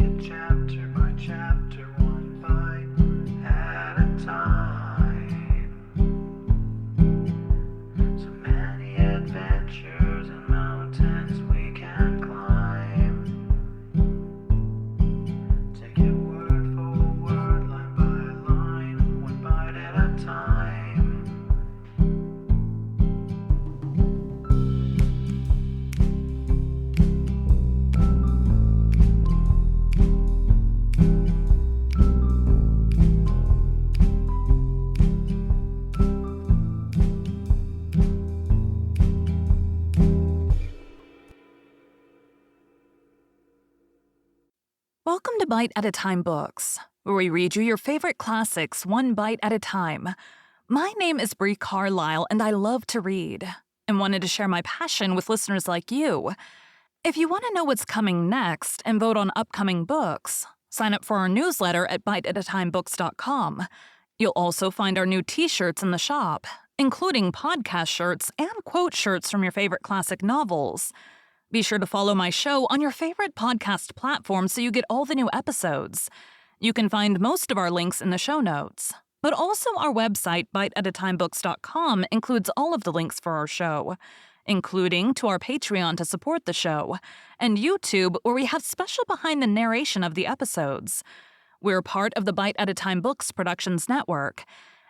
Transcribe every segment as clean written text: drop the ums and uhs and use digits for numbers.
it chapter by chapter, one bite at a time. So many adventures and mountains we can climb. Take it word for word, line by line, one bite at a time. Welcome to Bite at a Time Books, where we read you your favorite classics one bite at a time. My name is Bree Carlile, and I love to read, and wanted to share my passion with listeners like you. If you want to know what's coming next and vote on upcoming books, sign up for our newsletter at biteatatimebooks.com. You'll also find our new t-shirts in the shop, including podcast shirts and quote shirts from your favorite classic novels. Be sure to follow my show on your favorite podcast platform so you get all the new episodes. You can find most of our links in the show notes. But also our website, biteatatimebooks.com, includes all of the links for our show, including to our Patreon to support the show, and YouTube, where we have special behind the narration of the episodes. We're part of the Bite at a Time Books Productions Network.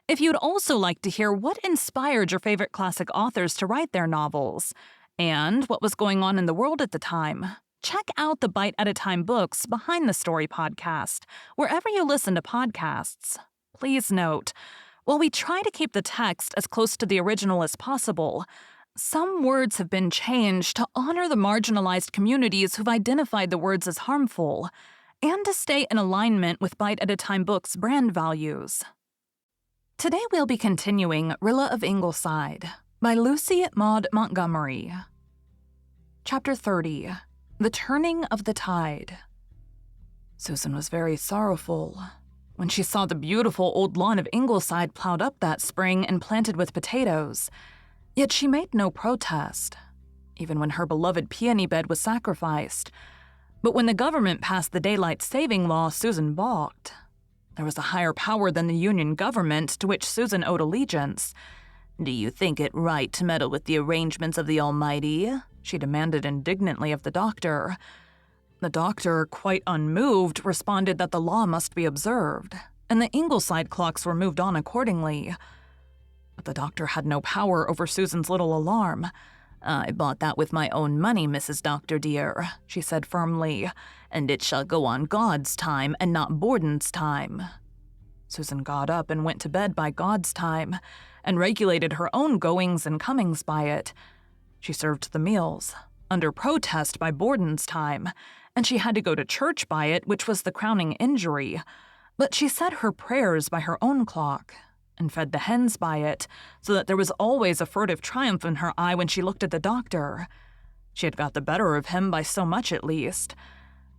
If you'd also like to hear what inspired your favorite classic authors to write their novels, and what was going on in the world at the time, check out the Bite at a Time Books Behind the Story podcast, wherever you listen to podcasts. Please note, while we try to keep the text as close to the original as possible, some words have been changed to honor the marginalized communities who've identified the words as harmful, and to stay in alignment with Bite at a Time Books' brand values. Today we'll be continuing Rilla of Ingleside by Lucy Maud Montgomery. Chapter 30, The Turning of the Tide. Susan was very sorrowful when she saw the beautiful old lawn of Ingleside plowed up that spring and planted with potatoes. Yet she made no protest, even when her beloved peony bed was sacrificed. But when the government passed the daylight saving law, Susan balked. There was a higher power than the Union government to which Susan owed allegiance. "Do you think it right to meddle with the arrangements of the Almighty?" she demanded indignantly of the doctor. The doctor, quite unmoved, responded that the law must be observed, and the Ingleside clocks were moved on accordingly. But the doctor had no power over Susan's little alarm. "I bought that with my own money, Mrs. Doctor dear," she said firmly, "and it shall go on God's time and not Borden's time." Susan got up and went to bed by God's time, and regulated her own goings and comings by it. She served the meals, under protest by Borden's time, and she had to go to church by it, which was the crowning injury. But she said her prayers by her own clock, and fed the hens by it, so that there was always a furtive triumph in her eye when she looked at the doctor. She had got the better of him by so much at least.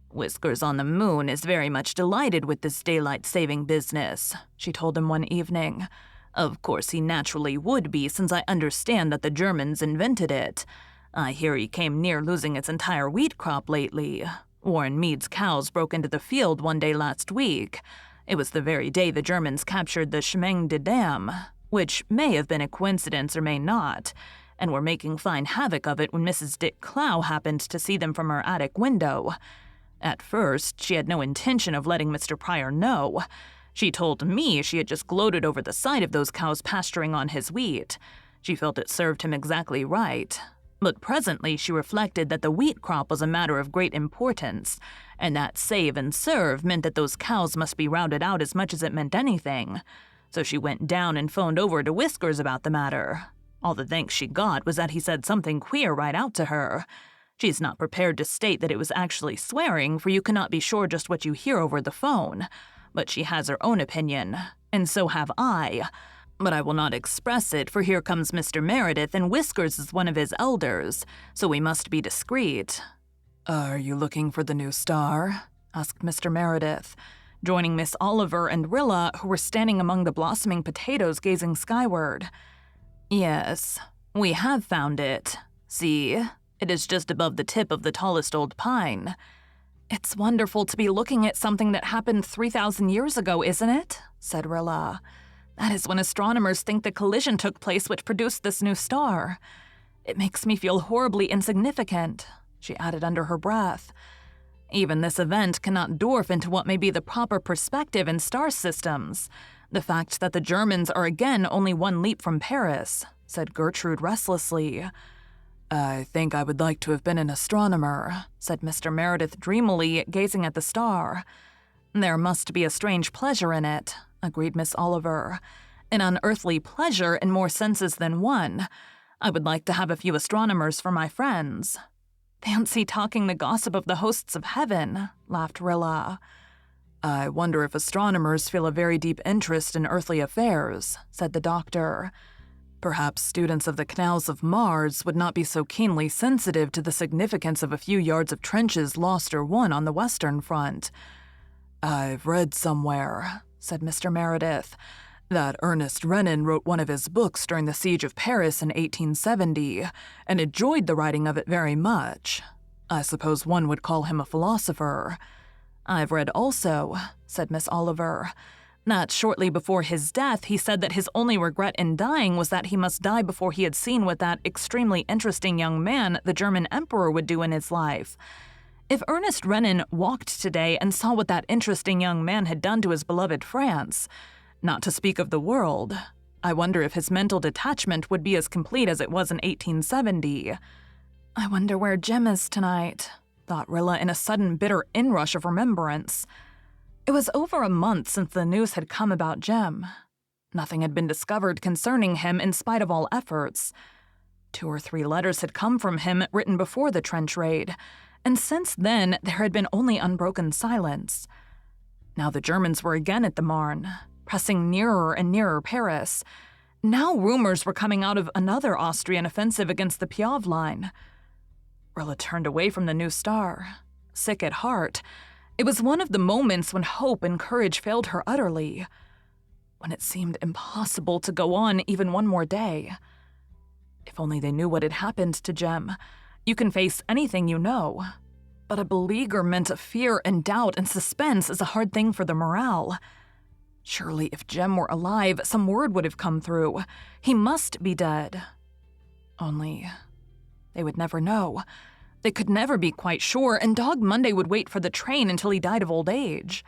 "Whiskers on the Moon is very much delighted with this daylight-saving business," she told him one evening. "Of course he naturally would be, since I understand that the Germans invented it. I hear he came near losing its entire wheat crop lately. Warren Mead's cows broke into the field one day last week. It was the very day the Germans captured the Chemin des Dames, which may have been a coincidence or may not, and were making fine havoc of it when Mrs. Dick Clow happened to see them from her attic window. At first, she had no intention of letting Mr. Pryor know. She told me she had just gloated over the sight of those cows pasturing on his wheat. She felt it served him exactly right. But presently she reflected that the wheat crop was a matter of great importance, and that save and serve meant that those cows must be routed out as much as it meant anything. So she went down and phoned over to Whiskers about the matter. All the thanks she got was that he said something queer right out to her. She's not prepared to state that it was actually swearing, for you cannot be sure just what you hear over the phone. But she has her own opinion, and so have I. But I will not express it, for here comes Mr. Meredith, and Whiskers is one of his elders, so we must be discreet." "Are you looking for the new star?" asked Mr. Meredith, joining Miss Oliver and Rilla, who were standing among the blossoming potatoes gazing skyward. "Yes, we have found it. See, it is just above the tip of the tallest old pine." "It's wonderful to be looking at something that happened 3,000 years ago, isn't it?" said Rilla. "That is when astronomers think the collision took place which produced this new star. It makes me feel horribly insignificant," she added under her breath. "Even this event cannot dwarf into what may be the proper perspective in star systems. The fact that the Germans are again only one leap from Paris," said Gertrude restlessly. "I think I would like to have been an astronomer," said Mr. Meredith dreamily, gazing at the star. "There must be a strange pleasure in it," agreed Miss Oliver. "An unearthly pleasure in more senses than one. I would like to have a few astronomers for my friends." "Fancy talking the gossip of the hosts of heaven," laughed Rilla. "I wonder if astronomers feel a very deep interest in earthly affairs," said the doctor. "Perhaps students of the canals of Mars would not be so keenly sensitive to the significance of a few yards of trenches lost or won on the Western Front. I've read somewhere," said Mr. Meredith, "that Ernest Renan wrote one of his books during the siege of Paris in 1870, and enjoyed the writing of it very much. I suppose one would call him a philosopher." "I've read also," said Miss Oliver, "that shortly before his death he said that his only regret in dying was that he must die before he had seen what that extremely interesting young man, the German emperor, would do in his life. If Ernest Renan walked today and saw what that interesting young man had done to his beloved France, not to speak of the world, I wonder if his mental detachment would be as complete as it was in 1870. "I wonder where Jem is tonight," thought Rilla in a sudden bitter inrush of remembrance. It was over a month since the news had come about Jem. Nothing had been discovered concerning him in spite of all efforts. 2 or 3 letters had come from him written before the trench raid, and since then there had been only unbroken silence. Now the Germans were again at the Marne, pressing nearer and nearer Paris. Now rumors were coming out of another Austrian offensive against the Piave line. Rilla turned away from the new star, sick at heart. It was one of the moments when hope and courage failed her utterly, when it seemed impossible to go on even one more day. If only they knew what had happened to Jem. You can face anything you know, but a beleaguerment of fear and doubt and suspense is a hard thing for the morale. Surely if Jem were alive, some word would have come through. He must be dead. Only they would never know. They could never be quite sure, and Dog Monday would wait for the train until he died of old age.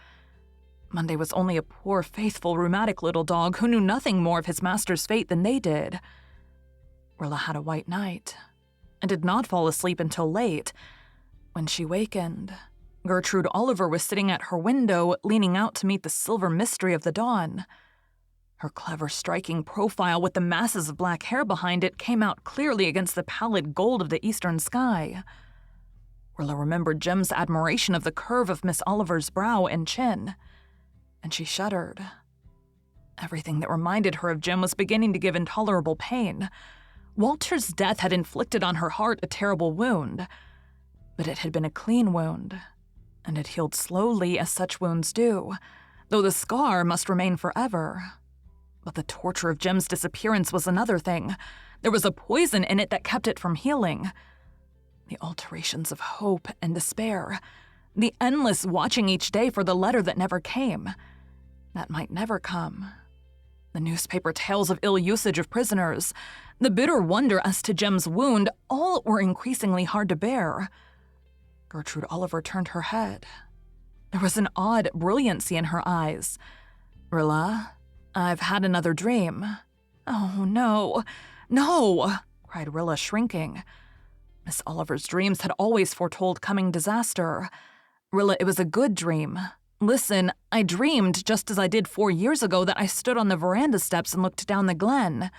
Monday was only a poor, faithful, rheumatic little dog who knew nothing more of his master's fate than they did. Rilla had a white night, and did not fall asleep until late. When she wakened, Gertrude Oliver was sitting at her window, leaning out to meet the silver mystery of the dawn. Her clever, striking profile with the masses of black hair behind it came out clearly against the pallid gold of the eastern sky. Rilla remembered Jem's admiration of the curve of Miss Oliver's brow and chin, and she shuddered. Everything that reminded her of Jem was beginning to give intolerable pain. Walter's death had inflicted on her heart a terrible wound, but it had been a clean wound, and it healed slowly as such wounds do, though the scar must remain forever. But the torture of Jem's disappearance was another thing. There was a poison in it that kept it from healing. The alternations of hope and despair. The endless watching each day for the letter that never came. That might never come. The newspaper tales of ill usage of prisoners. The bitter wonder as to Jem's wound, all were increasingly hard to bear. Gertrude Oliver turned her head. There was an odd brilliancy in her eyes. "Rilla, I've had another dream." "Oh, no, no," cried Rilla, shrinking. Miss Oliver's dreams had always foretold coming disaster. "Rilla, it was a good dream. Listen, I dreamed, just as I did 4 years ago, that I stood on the veranda steps and looked down the glen,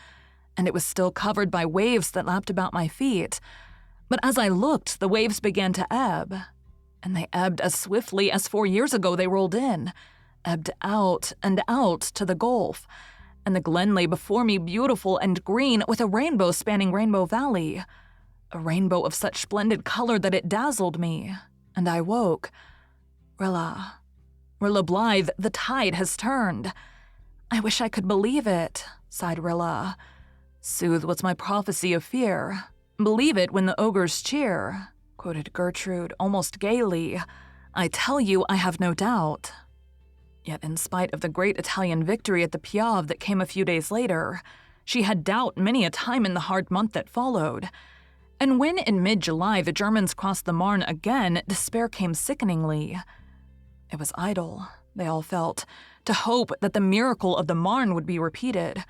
and it was still covered by waves that lapped about my feet. But as I looked, the waves began to ebb, and they ebbed as swiftly as 4 years ago they rolled in, ebbed out and out to the Gulf, and the glen lay before me beautiful and green with a rainbow spanning Rainbow Valley, a rainbow of such splendid color that it dazzled me, and I woke. Rilla Blythe, the tide has turned." "I wish I could believe it," sighed Rilla. "'Sooth was my prophecy of fear. Believe it when the ogres cheer,'" quoted Gertrude almost gaily. I tell you, I have no doubt. Yet in spite of the great Italian victory at the Piave that came a few days later, she had doubt many a time in the hard month that followed. And when in mid-July the Germans crossed the Marne again, despair came sickeningly. It was idle, they all felt, to hope that the miracle of the Marne would be repeated.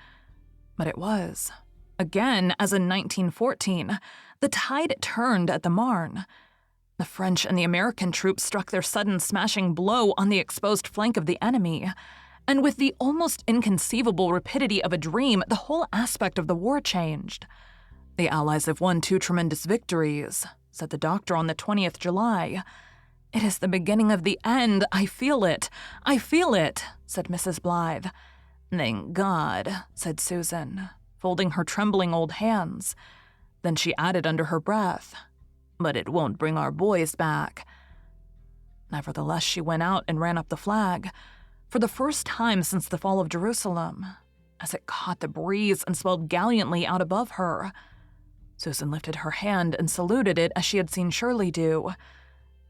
But it was. Again, as in 1914, the tide turned at the Marne. The French and the American troops struck their sudden smashing blow on the exposed flank of the enemy, and with the almost inconceivable rapidity of a dream, the whole aspect of the war changed. "The Allies have won 2 tremendous victories," said the doctor on the 20th July. "It is the beginning of the end. I feel it. I feel it," said Mrs. Blythe. "Thank God," said Susan, folding her trembling old hands. Then she added under her breath, "But it won't bring our boys back." Nevertheless, she went out and ran up the flag, for the first time since the fall of Jerusalem, as it caught the breeze and swelled gallantly out above her. Susan lifted her hand and saluted it as she had seen Shirley do.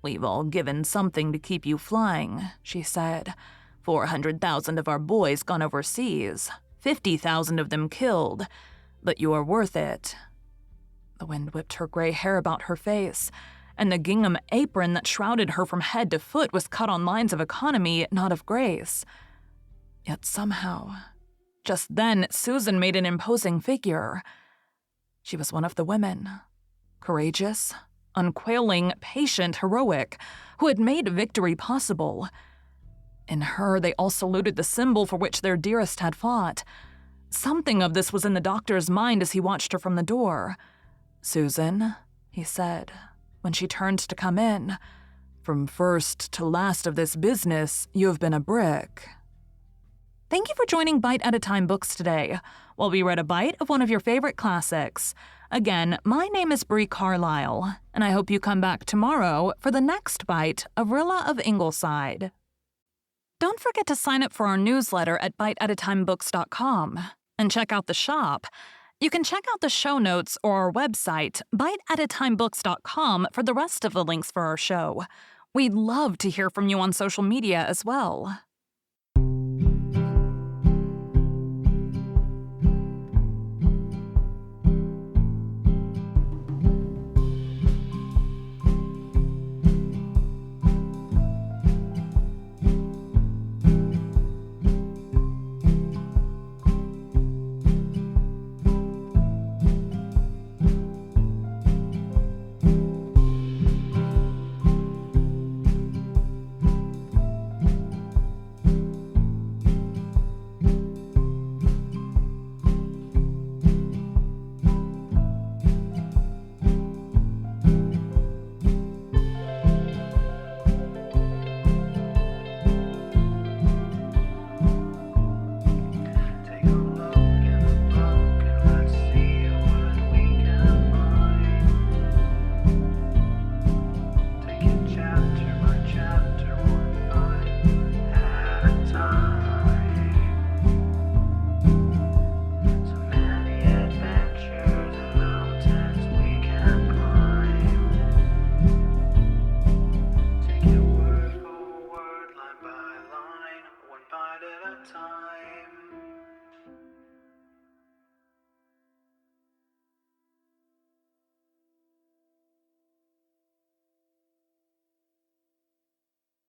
"We've all given something to keep you flying," she said. 400,000 of our boys gone overseas, 50,000 of them killed, but you are worth it." The wind whipped her gray hair about her face, and the gingham apron that shrouded her from head to foot was cut on lines of economy, not of grace. Yet somehow, just then, Susan made an imposing figure. She was one of the women, courageous, unquailing, patient, heroic, who had made victory possible. In her, they all saluted the symbol for which their dearest had fought. Something of this was in the doctor's mind as he watched her from the door. "Susan," he said, when she turned to come in, "from first to last of this business, you have been a brick." Thank you for joining Bite at a Time Books today, while we read a bite of one of your favorite classics. Again, my name is Bree Carlile, and I hope you come back tomorrow for the next bite of Rilla of Ingleside. Don't forget to sign up for our newsletter at biteatatimebooks.com and check out the shop. You can check out the show notes or our website, biteatatimebooks.com, for the rest of the links for our show. We'd love to hear from you on social media as well.